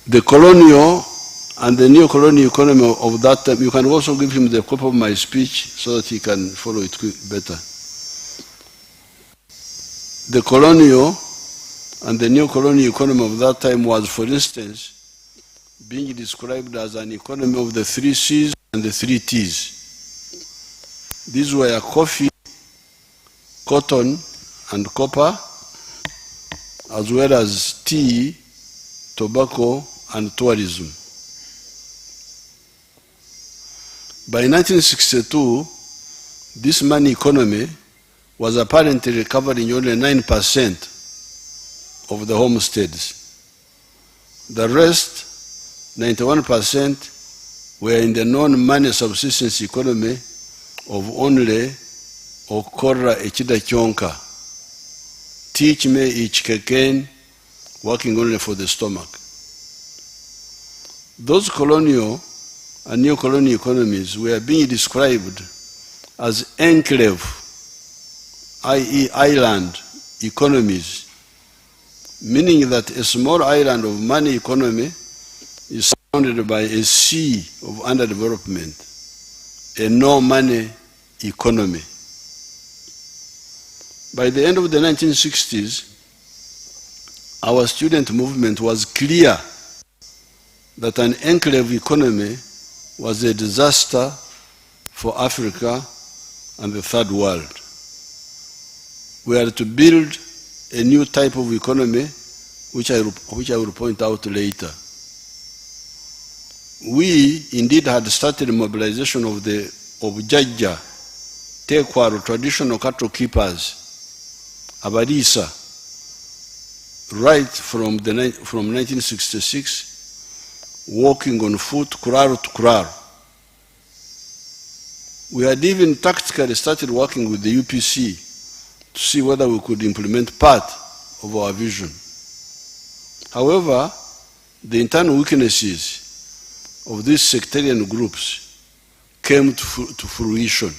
The colonial and the neo-colonial economy of that time, you can also give him the copy of my speech so that he can follow it better. The colonial and the neo-colonial economy of that time was, for instance, being described as an economy of the 3 C's and the 3 T's. These were coffee, cotton, and copper, as well as tea, tobacco, and tourism. By 1962, this money economy was apparently covering only 9% of the homesteads. The rest, 91%, were in the non-money subsistence economy of only okora echida chonka, teach me each keken, working only for the stomach. Those colonial and neo-colonial economies were being described as enclave, i.e. island economies, meaning that a small island of money economy is surrounded by a sea of underdevelopment, a no-money economy. By the end of the 1960s, our student movement was clear that an enclave economy was a disaster for Africa and the third world. We are to build a new type of economy, which I will point out later. We indeed had started the mobilization of Jajja, Tekwaro, traditional cattle keepers, Abarisa, right from 1966, walking on foot, kuraro to kuraro. We had even tactically started working with the UPC to see whether we could implement part of our vision. However, the internal weaknesses of these sectarian groups came to fruition.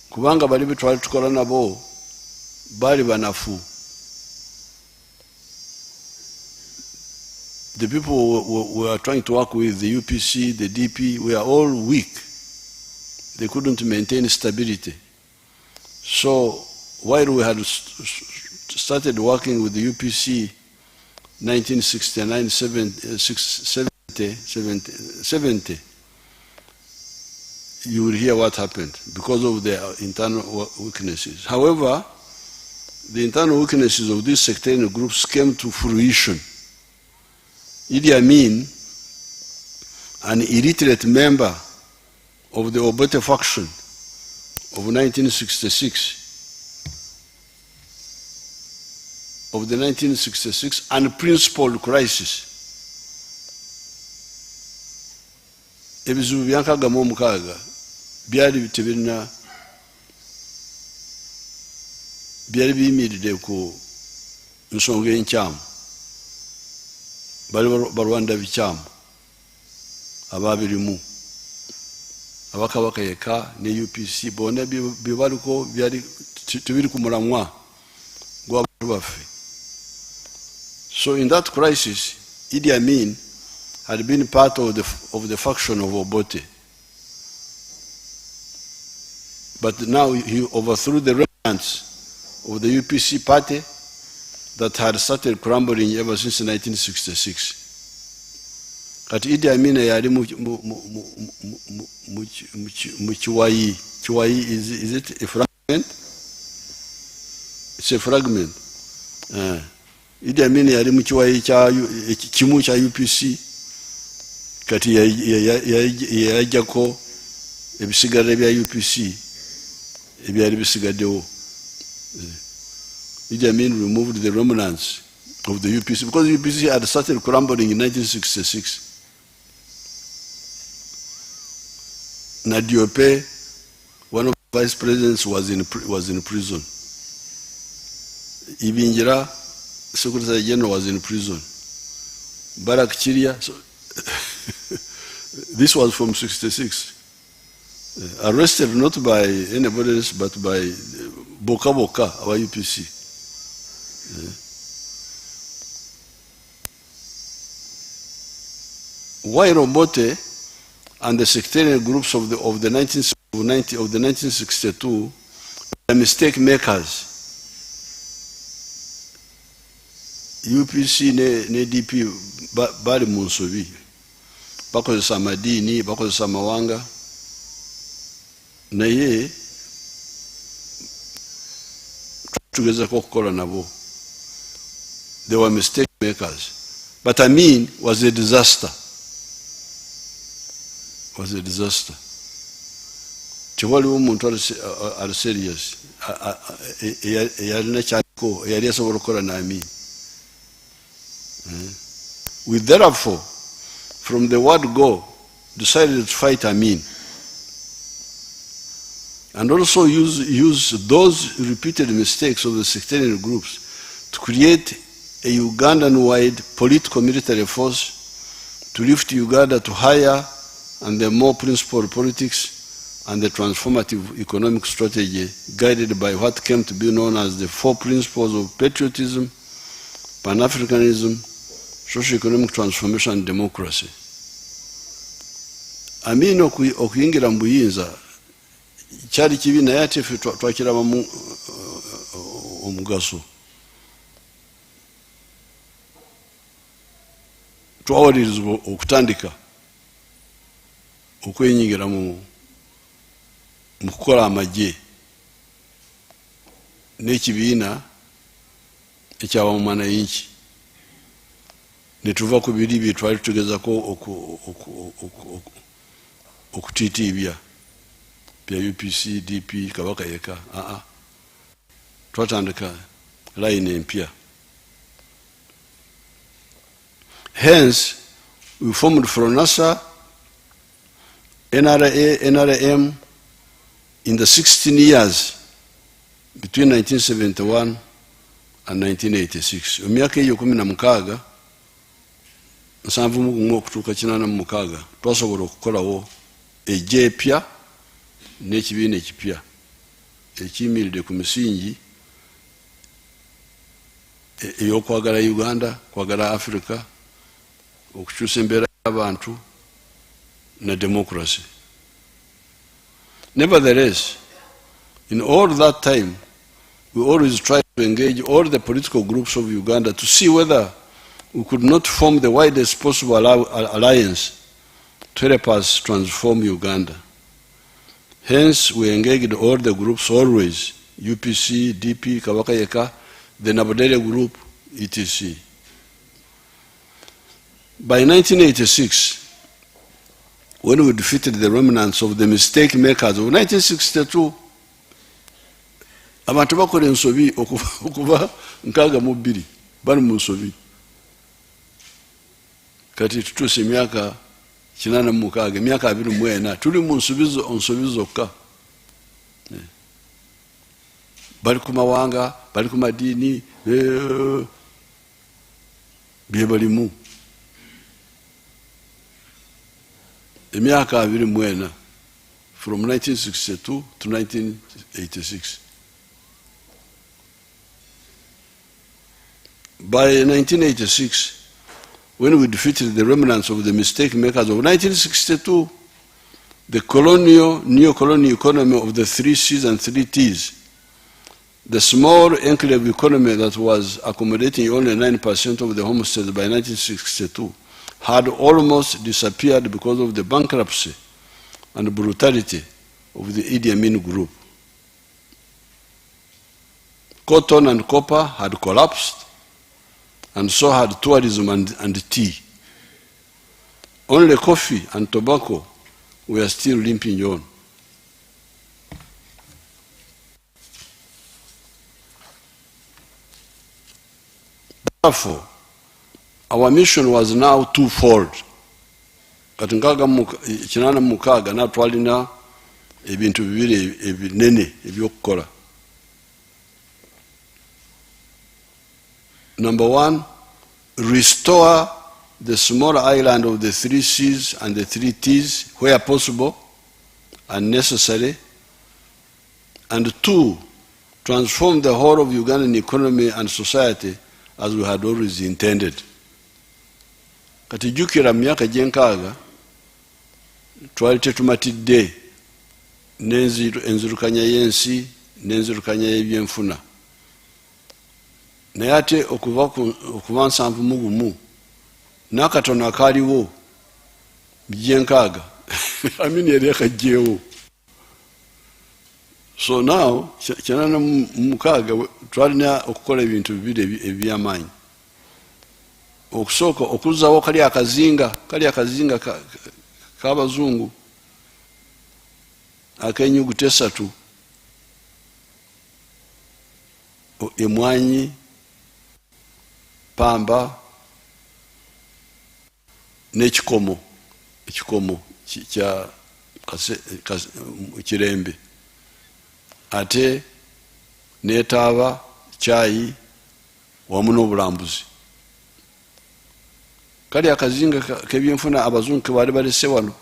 Kubanga bali bitwali tukola nabo bali banafu. The people we were trying to work with, the UPC, the DP, were all weak. They couldn't maintain stability. So while we had started working with the UPC 1969, 70, you will hear what happened because of their internal weaknesses. However, the internal weaknesses of these sectarian groups came to fruition. Idi Amin, an illiterate member of the Obote faction of 1966, unprincipled crisis. Ebizibu byankaga mu mukaaga byali biyimiridde ku nsonga enkyamu. Bali balwanda bikyamu ababirimu abakabaka yeka ne UPC bonna byebaliko byali tubiri ku mulamwa gw'abantu baffe. So in that crisis, Idi Amin had been part of the faction of Obote. But now he overthrew the remnants of the UPC party that had started crumbling ever since 1966. At Idi Amin yali mu Chiwayi. Chiwayi, is it a fragment? It's a fragment. Idi Amin yali mu Chiwayi kimu kya UPC. Kati yajjako ebisigara bya UPC ebyali bisigaddewo. Idi Amin removed the remnants of the UPC because the UPC had started crumbling in 1966. Nadiope, one of the vice presidents, was in prison. Ibinjira, Secretary General, was in prison. Barak Chiria, so this was from 66. Arrested not by anybody else but by Boka Boka, our UPC. why Robote and the sectarian groups of the 1962 were mistake makers. UPC ne DP bali munsobi bakozesa amadini bakozesa amawanga naye tugeza kukola nabo. They were mistake makers. But Amin was a disaster. Was a disaster. Chiwali umuntu are serious. Yalina chako yali asobola kukola na Amin. We therefore, from the word go, decided to fight Amin. And also use those repeated mistakes of the sectarian groups to create a Ugandan-wide political military force to lift Uganda to higher and the more principled politics and the transformative economic strategy guided by what came to be known as the 4 principles of patriotism, Pan-Africanism, socio-economic transformation and democracy. Amin okuyingira mu buyinza kyali kibi naye ate ffe twakirabamu omugaso. Twawalirizibwa okutandika okwenyingira mu kukola amagye n'ekibiina eky'abamwanayinki ne tuva ku biri bye twali tugezako okutiitiibya bya UPC, DP, Kabaka yeka. Twatandika line empya. Hence, we formed FRONASA, NRA, NRM in the 16 years between 1971 and 1986. Emyaka eyo 16 nsanvu okutuuka 86 twasobola okukolawo ejje epya n'ekibiina ekipya ekiyimiridde ku misingi ey'okwagala Uganda, kwagala Africa, okukyusa embeera y'abantu na democracy. Nevertheless, in all that time, we always tried to engage all the political groups of Uganda to see whether we could not form the widest possible alliance to help us transform Uganda. Hence, we engaged all the groups always, UPC, DP, Kabaka Yeka, the Nabodere group, etc. By 1986, when we defeated the remnants of the mistake makers of 1962, abantu bakola ensobi okuva 62 bali mu nsobi. Kati tutuuse emyaka 86, emyaka 24 tuli mu nsobi zokka. Bali ku mawanga, bali ku madini, bye balimu. Emyaka 24 from 1962 to 1986. By 1986, when we defeated the remnants of the mistake makers of 1962, the neo-colonial economy of the 3 C's and 3 T's, the small enclave economy that was accommodating only 9% of the homesteads by 1962, had almost disappeared because of the bankruptcy and brutality of the Idi Amin group. Cotton and copper had collapsed, and so had tourism and tea. Only coffee and tobacco were still limping on. Therefore, our mission was now twofold. Kati 86 natwalina ebintu bibiri ebinene ebyokukola. Number 1, restore the small island of the 3 C's and the 3 T's where possible and necessary. And 2, transform the whole of Ugandan economy and society as we had always intended. kati jukira myaka gyenkaaga twali tetumatidde enzirukanya y'ensi n'enzirukanya y'ebyenfuna, naye ate okuva 71 n'akatono akaaliwo gyenkaaga amini yali akajjeewo. So now 86 twalina okukola ebintu bibiri ebyamaanyi. Okusooka okuzzawo kali akazinga k'abazungu ak'enyuguti 3, emwanyi, pamba n'ekikomo kya kirembe, ate n'etaaba, caayi wamu n'obulambuzi. Kali akazinga k'ebyenfuna abazungu ke baali balese wano,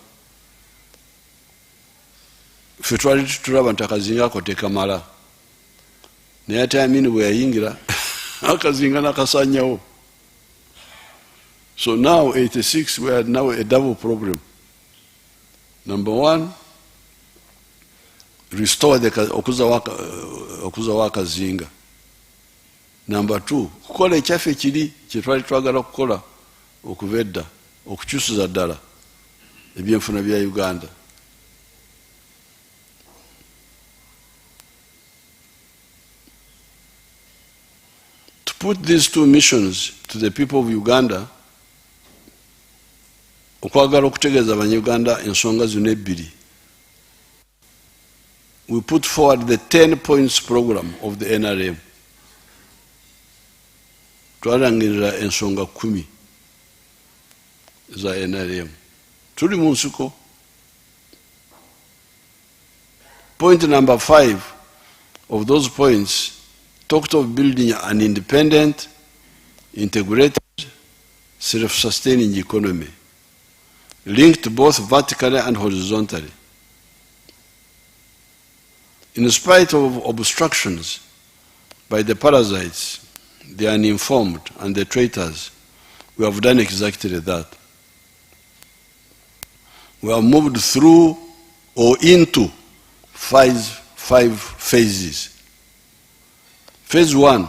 ffe twali tutulaba nti akazinga ako tekamala, naye ate Amini bwe yayingira akazinga n'akasanyawo. So now 86 we had now a double problem. Number one, restore okuzawo akazinga. Number two, kukola ekyaffe kiri kye twali twagala kukola okuva edda, okukyusiza ddala ebyenfuna bya Uganda. To put these two missions to the people of Uganda, okwagala okutegeeza abanyuganda ensonga zino ebbiri, we put forward the 10 points program of the NRM. Twalangirira ensonga 10 za NRM. Tuli mu nsuko. Point number 5 of those points talked of building an independent, integrated, self-sustaining economy, linked both vertically and horizontally. In spite of obstructions by the parasites, the uninformed, and the traitors, we have done exactly that. We have moved through or into five phases. Phase 1,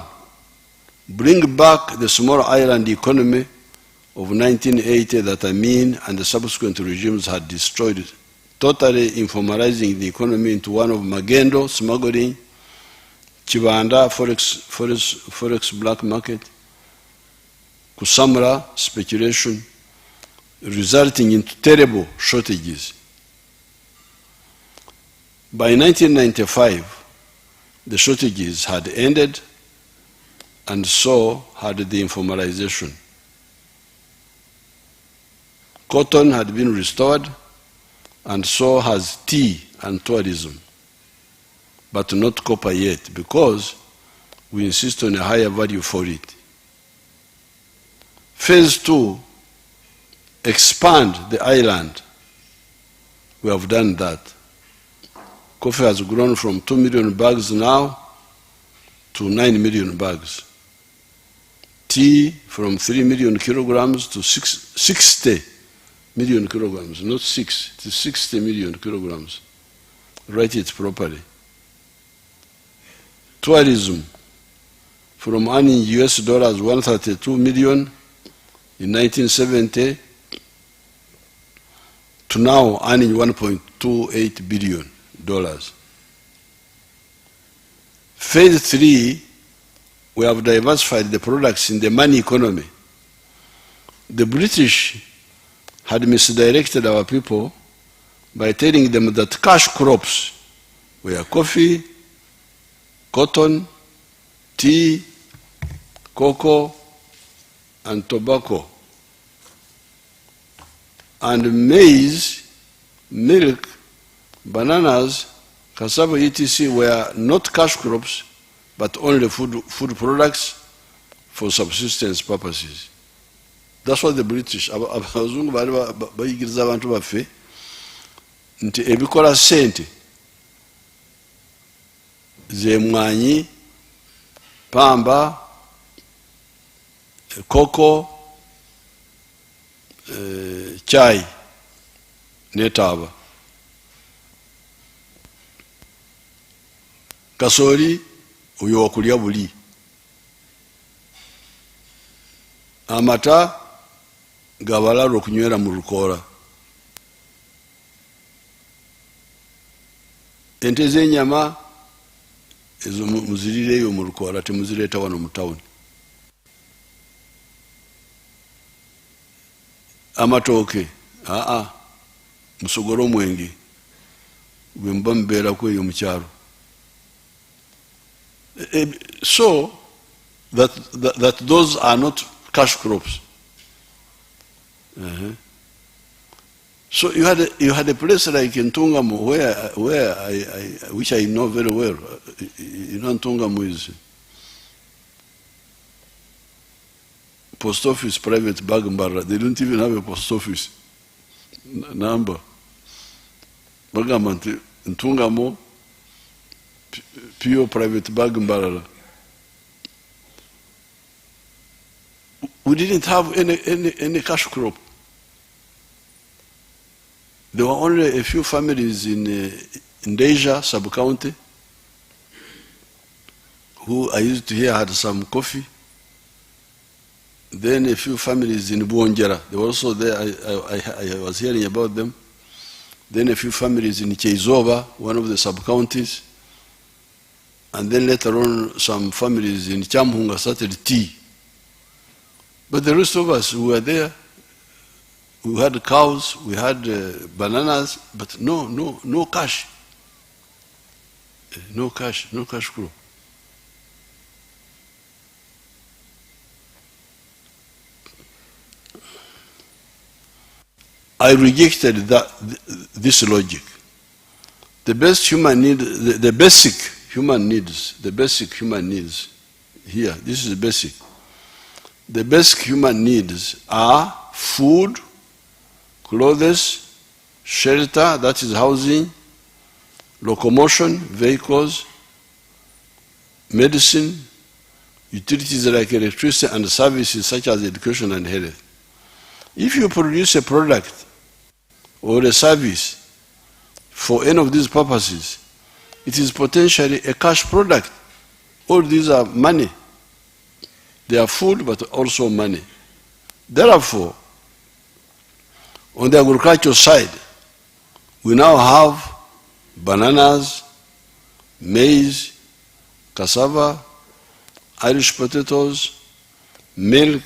bring back the small island economy of 1980 that Amin and the subsequent regimes had destroyed, totally informalizing the economy into one of magendo, smuggling, Chibanda, forex black market, kusamra, speculation, resulting in terrible shortages. By 1995, the shortages had ended, and so had the informalization. Cotton had been restored, and so has tea and tourism, but not copper yet, because we insist on a higher value for it. Phase 2, expand the island. We have done that. Coffee has grown from 2 million bags now to 9 million bags. Tea from 3 million kilograms to 60 million kilograms, not 6, it is 60 million kilograms. Write it properly. Tourism, from earning US dollars 132 million in 1970 to now earning $1.28 billion. Phase 3, we have diversified the products in the money economy. The British had misdirected our people by telling them that cash crops were coffee, cotton, tea, cocoa, and tobacco, and maize, milk, bananas, cassava, etc. were not cash crops, but only food products for subsistence purposes. That's what the British, abazungu bali bayigiriza abantu baffe nti ebikola sente ze mwanyi, pamba, cocoa, chai netaba. Kasoli oyo wakulya buli. Amata gabalalo okunywera mu lukoora. Ente z'ennyama ezo muzirireyo mu lukoora, temuzireeta wano mu tawuni. Amatooke musogole omwenge bwe muba mubeerako eyo mu kyalo. So that those are not cash crops. So you had a place like in Ntungamo which I know very well. You know, Ntungamo is post office, private Bagambara. They don't even have a post office number. Bagambara Ntungamo pure private Bagambara. We didn't have any cash crop. There were only a few families in Deja sub-county who I used to hear had some coffee. Then a few families in Okwogera. They were also there. I was hearing about them. Then a few families in Cheizova, one of the sub-counties. And then later on, some families in Chamhunga started tea. But the rest of us who were there, we had cows, we had bananas, but no cash. No cash crop. I rejected this logic. The basic human needs here, this is basic. The basic human needs are food, clothes, shelter, that is housing, locomotion, vehicles, medicine, utilities like electricity, and services such as education and health. If you produce a product or a service for any of these purposes, it is potentially a cash product. All these are money. They are food, but also money. Therefore, on the agricultural side, we now have bananas, maize, cassava, Irish potatoes, milk,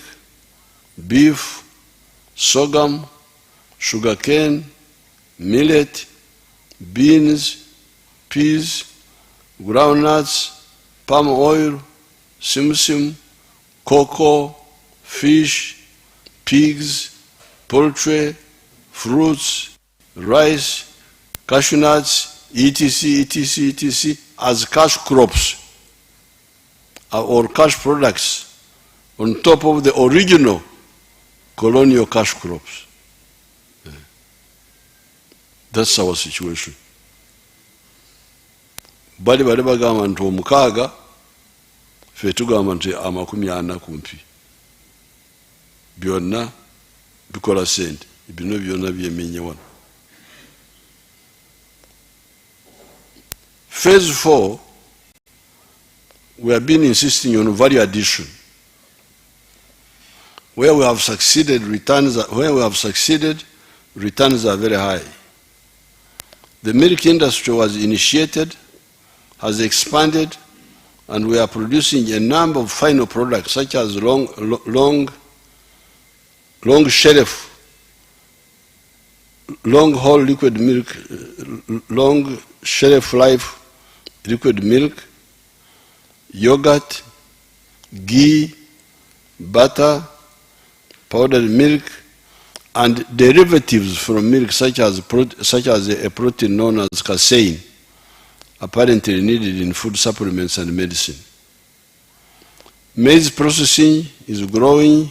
beef, sorghum, sugarcane, millet, beans, peas, groundnuts, palm oil, simsim, cocoa, fish, pigs, poultry, fruits, rice, cashew nuts, etc., as cash crops or cash products on top of the original colonial cash crops. That's our situation. Bali bagamba nti omukaaga ffe tugamba nti 40 kumpi. Byonna bikola sente. Bino byonna byemenya wano. Phase 4, we have been insisting on value addition. Where we have succeeded, returns are very high. The milk industry was initiated, has expanded, and we are producing a number of final products such as long shelf, long haul liquid milk, long shelf life liquid milk, yogurt, ghee, butter, powdered milk, and derivatives from milk such as a protein known as casein, apparently needed in food supplements and medicine. Maize processing is growing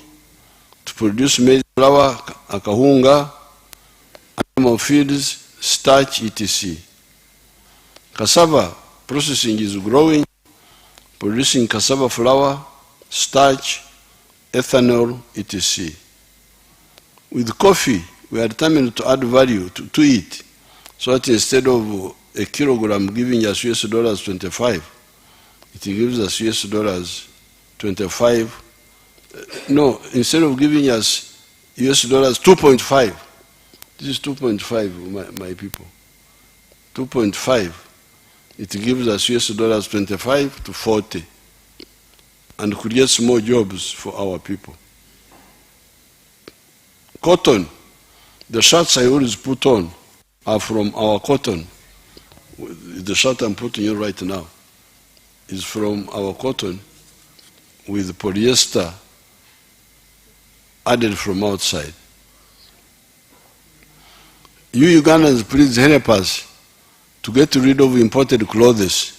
to produce maize flour, akahunga, animal feeds, starch, etc. Cassava processing is growing, producing cassava flour, starch, ethanol, etc. With coffee, we are determined to add value to it, so that instead of a kilogram giving us US dollars 25, it gives us US dollars 25. No, instead of giving us US dollars 2.5, this is 2.5, my people. 2.5, it gives us US dollars 25 to 40, and creates more jobs for our people. Cotton, the shirts I always put on are from our cotton. The shirt I'm putting on right now is from our cotton with polyester added from outside. You Ugandans, please help us to get rid of imported clothes,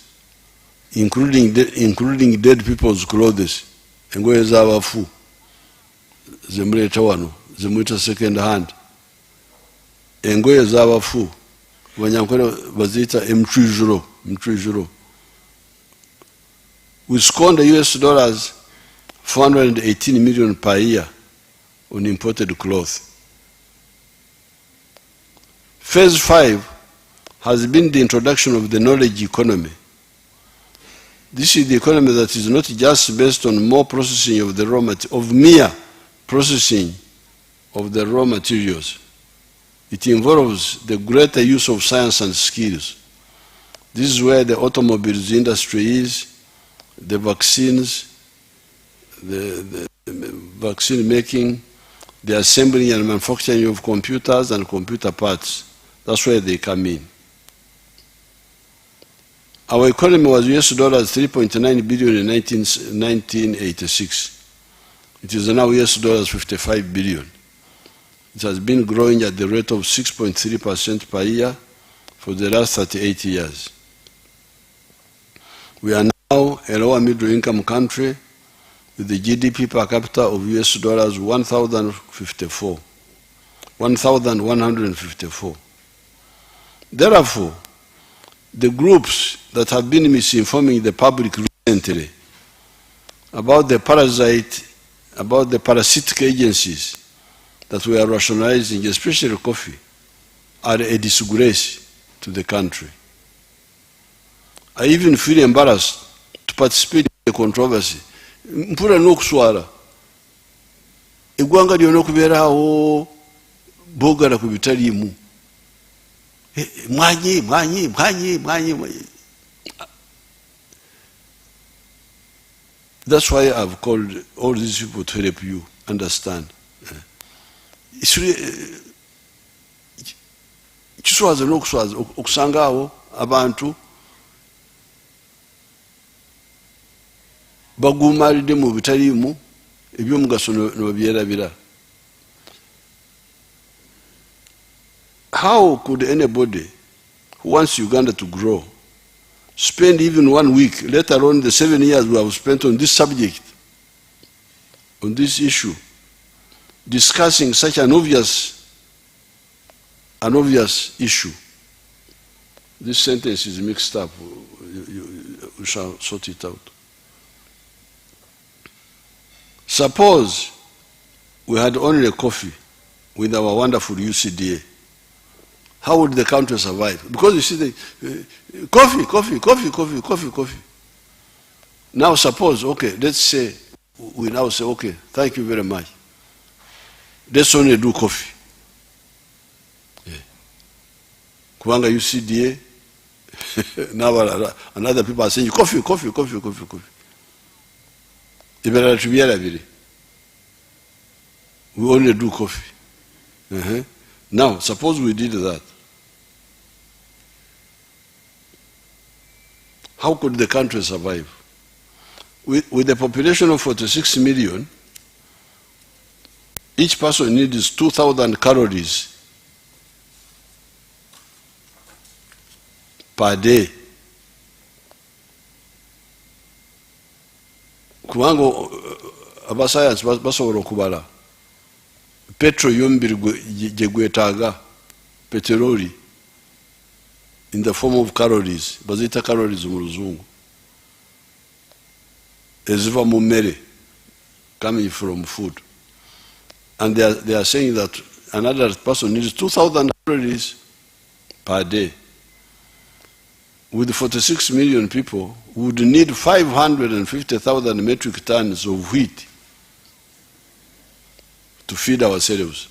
including dead people's clothes. Engoye z'abafu zemuleeta wano zemuyita second hand. Engoye z'abafu Banyankole bazita mtwijuro. We squander US dollars 418 million per year on imported cloth. Phase 5 has been the introduction of the knowledge economy. This is the economy that is not just based on more processing of the mere processing of the raw materials. It involves the greater use of science and skills. This is where the automobiles industry is, the vaccines, the vaccine making, the assembling and manufacturing of computers and computer parts. That's where they come in. Our economy was US dollars 3.9 billion in 1986. It is now US dollars 55 billion. It has been growing at the rate of 6.3% per year for the last 38 years. We are now a lower middle income country with the GDP per capita of US dollars 1,154. Therefore, the groups that have been misinforming the public recently about the parasitic agencies that we are rationalizing, especially coffee, are a disgrace to the country. I even feel embarrassed to participate in the controversy. Mpura n'okuswala. Eggwanga lyonna okubeerawo boogala ku bitaliimu. Mwanyi. That's why I've called all these people to help you understand. Kiswaza n'okuswaza okusanga awo abantu bagumalidde mu bitaliimu ebyomugaso n'obyerabira. How could anybody who wants Uganda to grow spend even 1 week, let alone the 7 years we have spent on this subject, on this issue, discussing such an obvious issue? This sentence is mixed up. We shall sort it out. Suppose we had only coffee with our wonderful UCDA. How would the country survive? Because you see, coffee. Now suppose, okay, let's say, we now say, okay, thank you very much. Let's only do coffee. Kubanga UCDA, now another people are saying, coffee. We only do coffee. Now, suppose we did that. How could the country survive? With a population of 46 million, each person needs 2,000 calories per day. Kubanga abasayansi basobola okubala petrol yombiri gye gwetaaga peteroli in the form of calories, bazita calories mu luzungu, eziva mu mmere, coming from food. And they are saying that another person needs 2,000 calories per day. With 46 million people, we would need 550,000 metric tons of wheat to feed ourselves.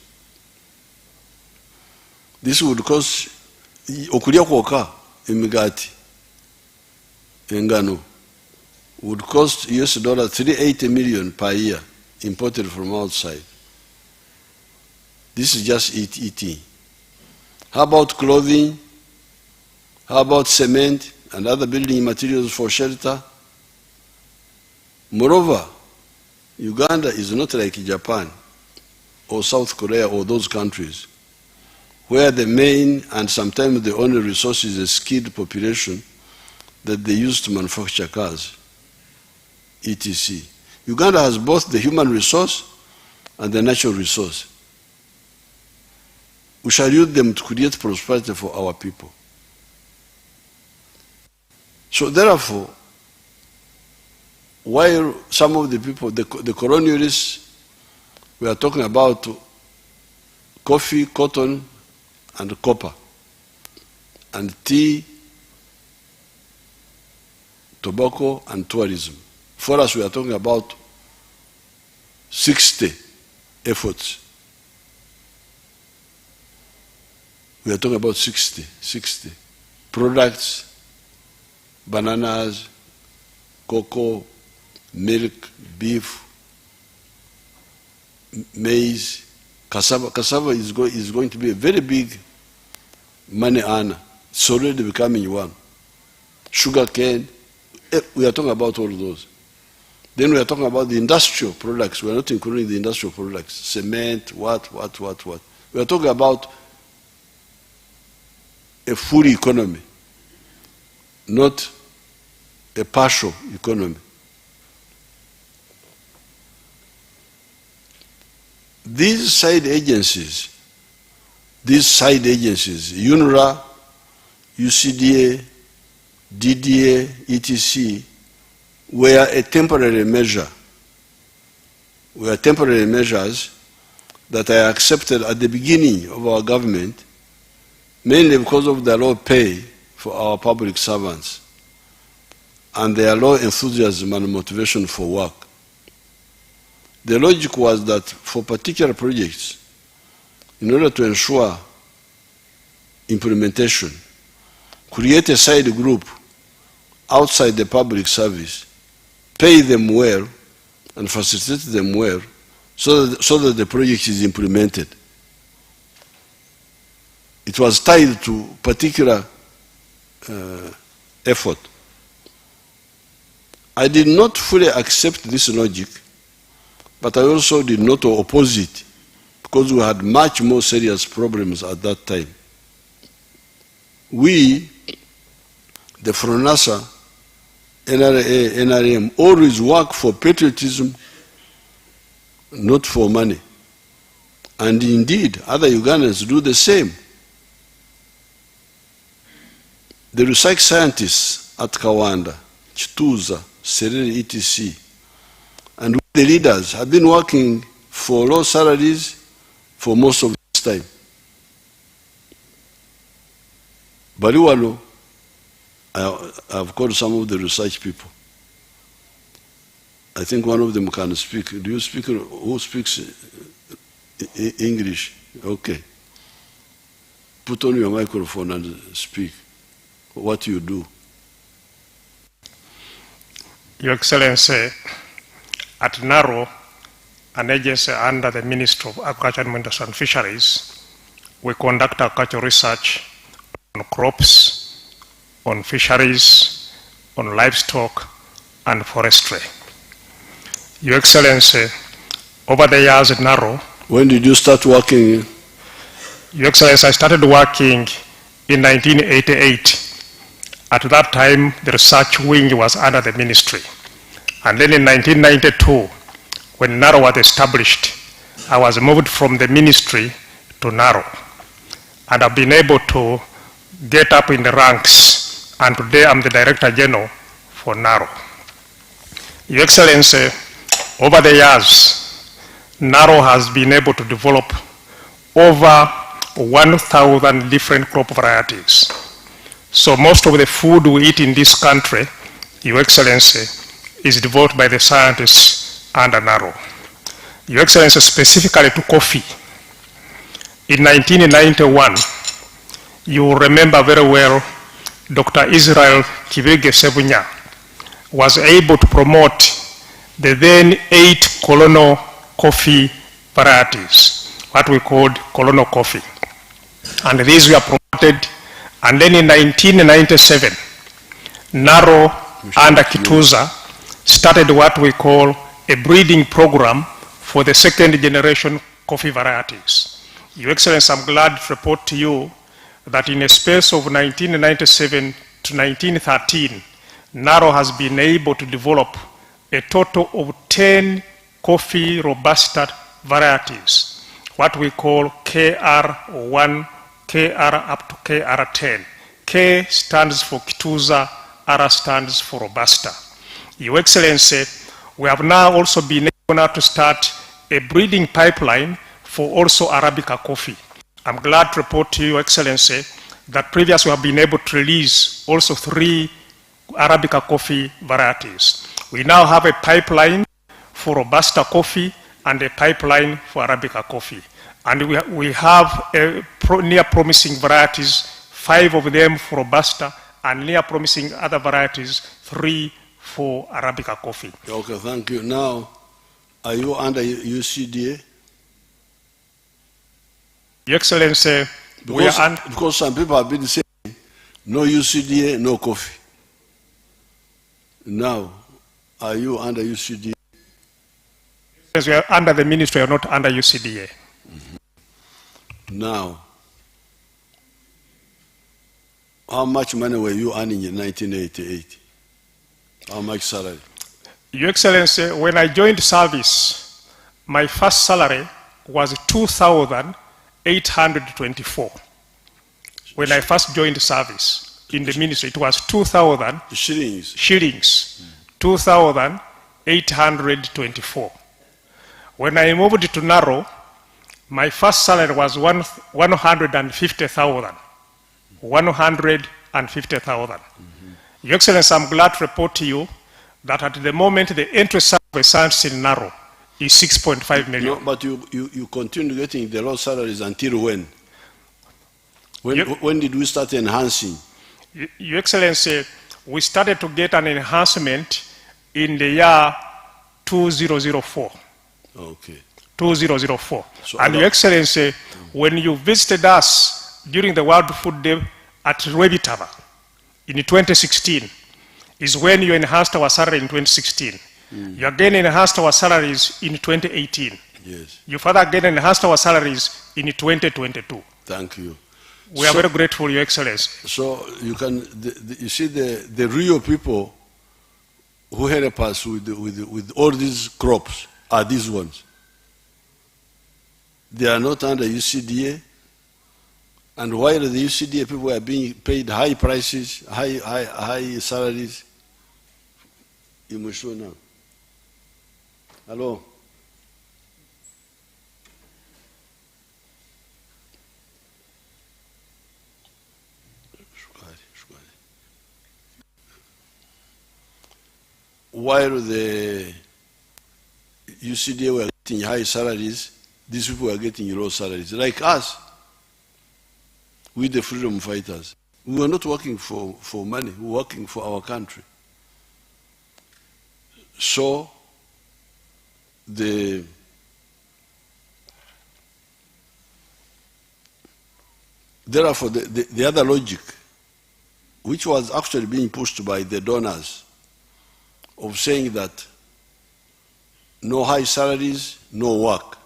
This would cost okulia kwoka emigati engano would cost US dollar 380 million per year imported from outside. This is just eating. How about clothing? How about cement and other building materials for shelter? Moreover, Uganda is not like Japan or South Korea or those countries where the main and sometimes the only resource is a skilled population that they use to manufacture cars, etc. Uganda has both the human resource and the natural resource. We shall use them to create prosperity for our people. So therefore, while some of the people, the colonialists, we are talking about coffee, cotton, and copper, and tea, tobacco, and tourism. For us, we are talking about 60 efforts. We are talking about 60 products, bananas, cocoa, milk, beef, maize, cassava. Cassava is going to be a very big money earner. It's already becoming one. Sugar cane, we are talking about all those. Then we are talking about the industrial products. We are not including the industrial products. Cement, what. We are talking about a full economy, not a partial economy. These side agencies, UNRWA, UCDA, DDA, etc., were a temporary measure. Were temporary measures that I accepted at the beginning of our government, mainly because of the low pay for our public servants and their low enthusiasm and motivation for work. The logic was that for particular projects, in order to ensure implementation, create a side group outside the public service, pay them well, and facilitate them well, so that the project is implemented. It was tied to particular effort. I did not fully accept this logic, but I also did not oppose it, because we had much more serious problems at that time. We, the FRONASA, NRA, NRM, always work for patriotism, not for money. And indeed, other Ugandans do the same. The research scientists at Kawanda, Chituza, Serere, etc., and the leaders have been working for low salaries for most of this time. Baliwalo, I've called some of the research people. I think one of them can speak. Do you speak? Who speaks English? Okay. Put on your microphone and speak. What you do. Your Excellency, at NARO, an agency under the Ministry of Agriculture, Industry and Fisheries, we conduct agricultural research on crops, on fisheries, on livestock, and forestry. Your Excellency, over the years at NARO... When did you start working? Your Excellency, I started working in 1988. At that time, the research wing was under the ministry. And then in 1992, when NARO was established, I was moved from the ministry to NARO. And I've been able to get up in the ranks, and today I'm the Director General for NARO. Your Excellency, over the years, Naro has been able to develop over 1,000 different crop varieties. So most of the food we eat in this country, Your Excellency, is developed by the scientists under Naro. Your Excellency, specifically to coffee. In 1991, you will remember very well, Dr. Israel Kibege Sebunya was able to promote the then 8 colonial coffee varieties, what we called colonial coffee. And these were promoted, and then in 1997, Naro under Kituza started what we call a breeding program for the second generation coffee varieties. Your Excellency, I'm glad to report to you that in a space of 1997 to 1913, Naro has been able to develop a total of 10 coffee Robusta varieties, what we call KR1, KR up to KR10. K stands for Kituza, R stands for Robusta. Your Excellency, we have now also been able now to start a breeding pipeline for also Arabica coffee. I'm glad to report to you, Your Excellency, that previously we have been able to release also 3 Arabica coffee varieties. We now have a pipeline for Robusta coffee and a pipeline for Arabica coffee. And we have near promising varieties, 5 of them for Robusta, and near promising other varieties, 3 for Arabica coffee. Okay, thank you. Now, are you under UCDA? Your Excellency, because some people have been saying no UCDA, no coffee. Now, are you under UCDA? Yes, we are under the ministry, we are not under UCDA. Now, how much money were you earning in 1988? How much salary? Your Excellency, when I joined service, my first salary was 2,824. When I first joined service in the ministry, it was 2,000 shillings, 2,824. When I moved to Naro, my first salary was 150,000. 150,000. Your Excellency, I'm glad to report to you that at the moment the entry salary science in Naro is 6.5 million. No, but you continue getting the low salaries until when? When did we start enhancing? Your Excellency, we started to get an enhancement in the year 2004. Okay. 2004. So and Your Excellency, when you visited us during the World Food Day at Rwebitaba in 2016, is when you enhanced our salary in 2016. You again enhanced our salaries in 2018. Yes. You further again enhanced our salaries in 2022. Thank you. We are very grateful, Your Excellency. So you can, you see the real people who help us with all these crops are these ones. They are not under UCDA. And while the UCDA people are being paid high prices, high salaries, you must show now. Hello? While the UCDA were getting high salaries, these people were getting low salaries. Like us, we the freedom fighters. We were not working for money, we were working for our country. So, therefore, the other logic, which was actually being pushed by the donors, of saying that no high salaries, no work.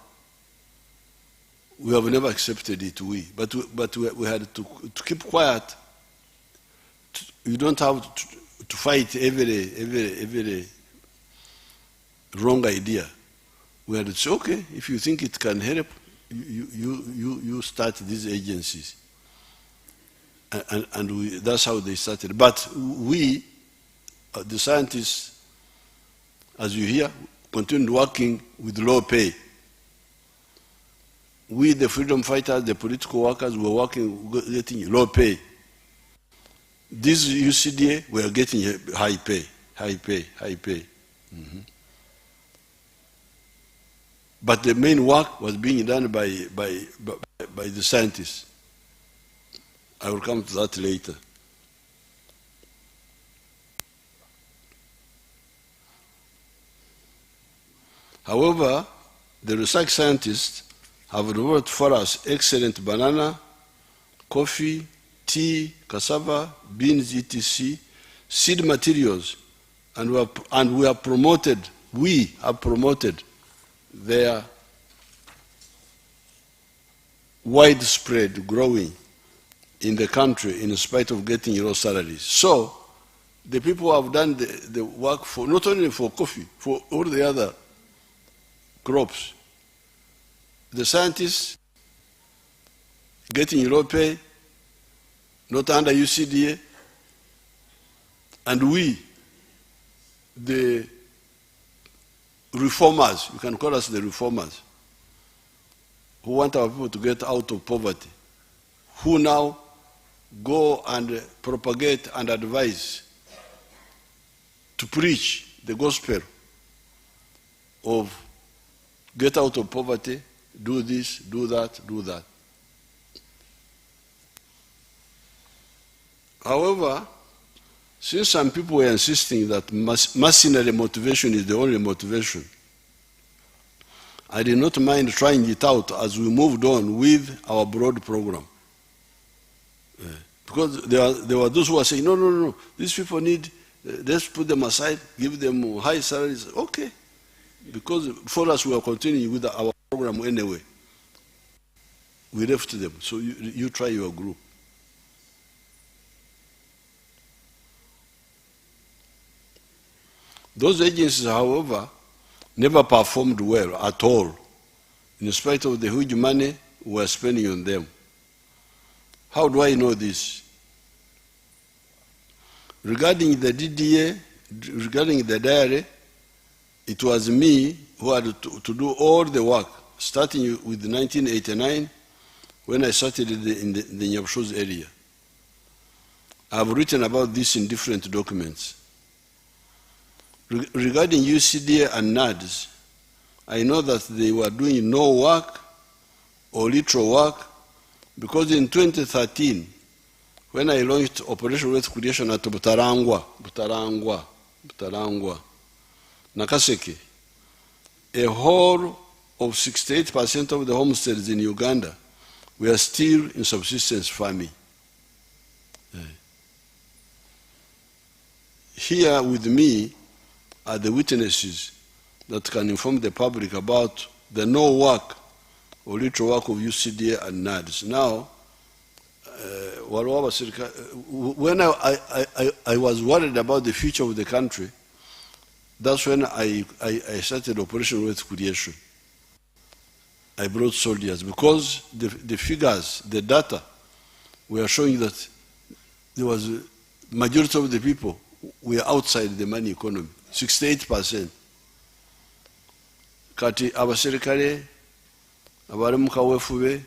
We have never accepted it, but we had to keep quiet. You don't have to fight every wrong idea. We had to say, okay, if you think it can help, you start these agencies. And that's how they started. But we, the scientists, as you hear, continued working with low pay. we, the freedom fighters, the political workers, were working, getting low pay. This UCDA were getting high pay, high pay, high pay. But the main work was being done by the scientists. I will come to that later. However, the research scientists have developed for us excellent banana, coffee, tea, cassava, beans, etc., seed materials, and we have promoted their widespread growing in the country in spite of getting low salaries. So the people have done the work for not only for coffee, for all the other crops. The scientists getting low pay, not under UCDA, and we, the reformers, you can call us the reformers, who want our people to get out of poverty, who now go and propagate and advise to preach the gospel of get out of poverty, do this, do that, do that. However, since some people were insisting that mercenary motivation is the only motivation, I did not mind trying it out as we moved on with our broad program. Because there were those who were saying, no, these people need, let's put them aside, give them high salaries. Okay. Because for us, we are continuing with our program anyway. We left them. So you try your group. Those agencies, however, never performed well at all, in spite of the huge money we were spending on them. How do I know this? Regarding the DDA, regarding the diary, it was me who had to do all the work, starting with 1989, when I started in the Nyabshoz area. I've written about this in different documents. Regarding UCDA and NADS, I know that they were doing no work or little work, because in 2013, when I launched Operation Wealth Creation at Butarangwa, Nakaseke, a whole of 68% of the homesteads in Uganda were still in subsistence farming. Here with me are the witnesses that can inform the public about the no work or little work of UCDA and NADS. Now, when I was worried about the future of the country, that's when I started Operation Wealth Creation. I brought soldiers because the figures, the data, were showing that there was a majority of the people were outside the money economy, 68%. Kati abaserikale abali mu kaweefube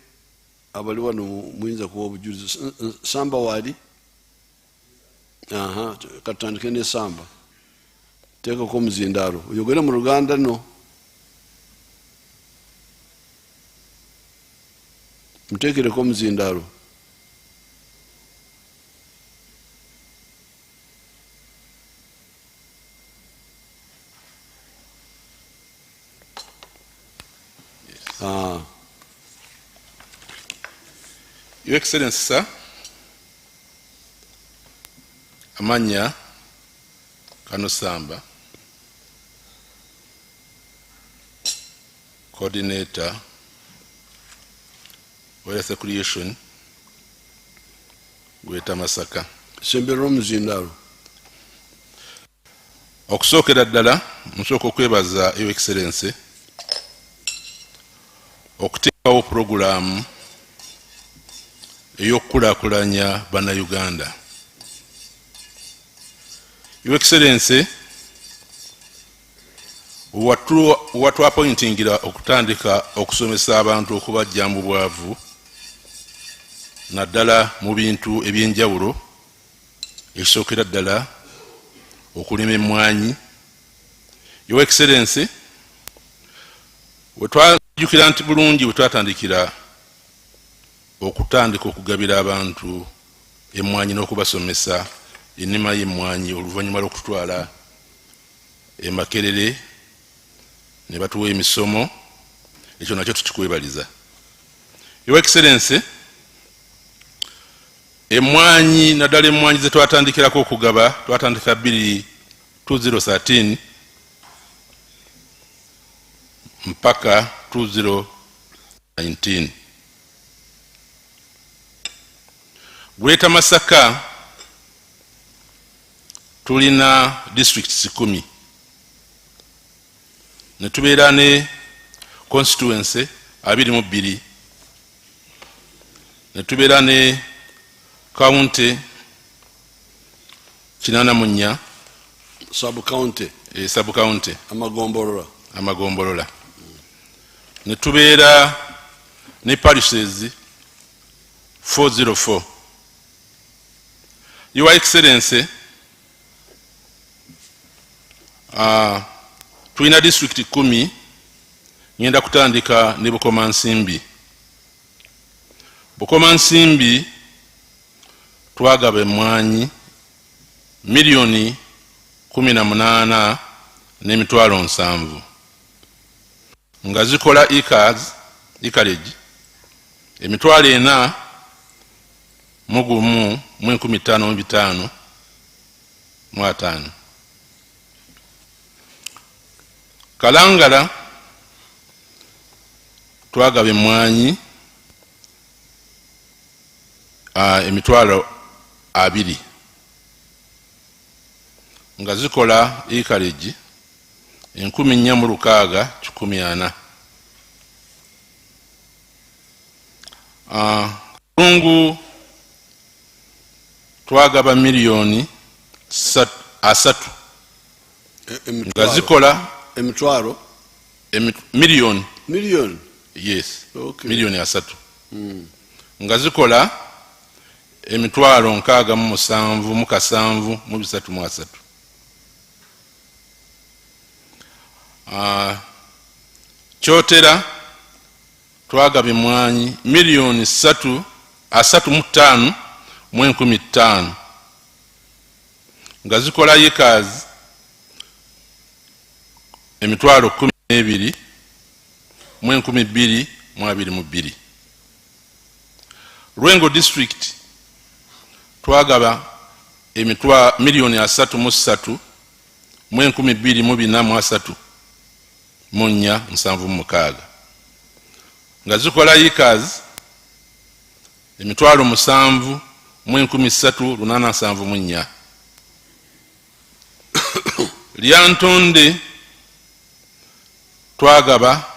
abali wano muyinza kuwa obujulizi. Samba wali katandike ne Samba teekako omuzindaalo oyogere mu Luganda no muteekereko omuzindaalo. Your Excellency, sir, Amanya Kanosamba, Coordinator, Wealth Creation, Gweta Masaka. Sembero muzindalo. Okusookera ddala nsooka okwebaza Your Excellency okuteekawo purogulaamu ey'okukulaakulanya bannayuganda. Your Excellency, we were watwapointingira okutandika okusomesa abantu okubajja mu bwavu naddala mu bintu ebyenjawulo ekisookera ddala okulima emmwanyi. Your Excellency, wetwajjukira nti bulungi wetwatandikira okutandika okugabira abantu emmwanyi n'okubasomesa ennima y'emmwanyi oluvannyuma lw'okutwala e Makerere ne batuwa emisomo, ekyo nakyo tukikwebaliza. Your Excellency, emmwanyi naddala emmwanyi ze twatandikirako okugaba twatandika 2013 mpaka 2019. Greater Masaka tulina districts 10 ne tubeera ne constituency 22 ne tubeera ne county 84 sub county amagombolola ne tubeera ne parishes 404. Your Excellency, tulina district 10 ngenda kutandika ne Bukomansimbi. Bukomansimbi twagaba emmwanyi miliyoni 18 n'emitwalo 7 nga zikola acreage emitwalo 4 mu gumu mu 15,500 mu 5. Kalangala twagaba emmwanyi emitwalo 2 nga zikola acreage 4,640. Kalungu twagaba miliyoni 3 nga zikola emitwalo miliyoni yes okay. miliyoni 3 nga zikola emitwalo 67,733. Kyotera twagaba emmwanyi miliyoni 3,5 mu 15,000 nga zikola acres emitwalo 12 mu 12,222. Lwengo district twagaba miliyoni 3,3 mu 12,430 mu 476 nga zikola acres emitwalo 7 mu 13,874. Lyantonde twagaba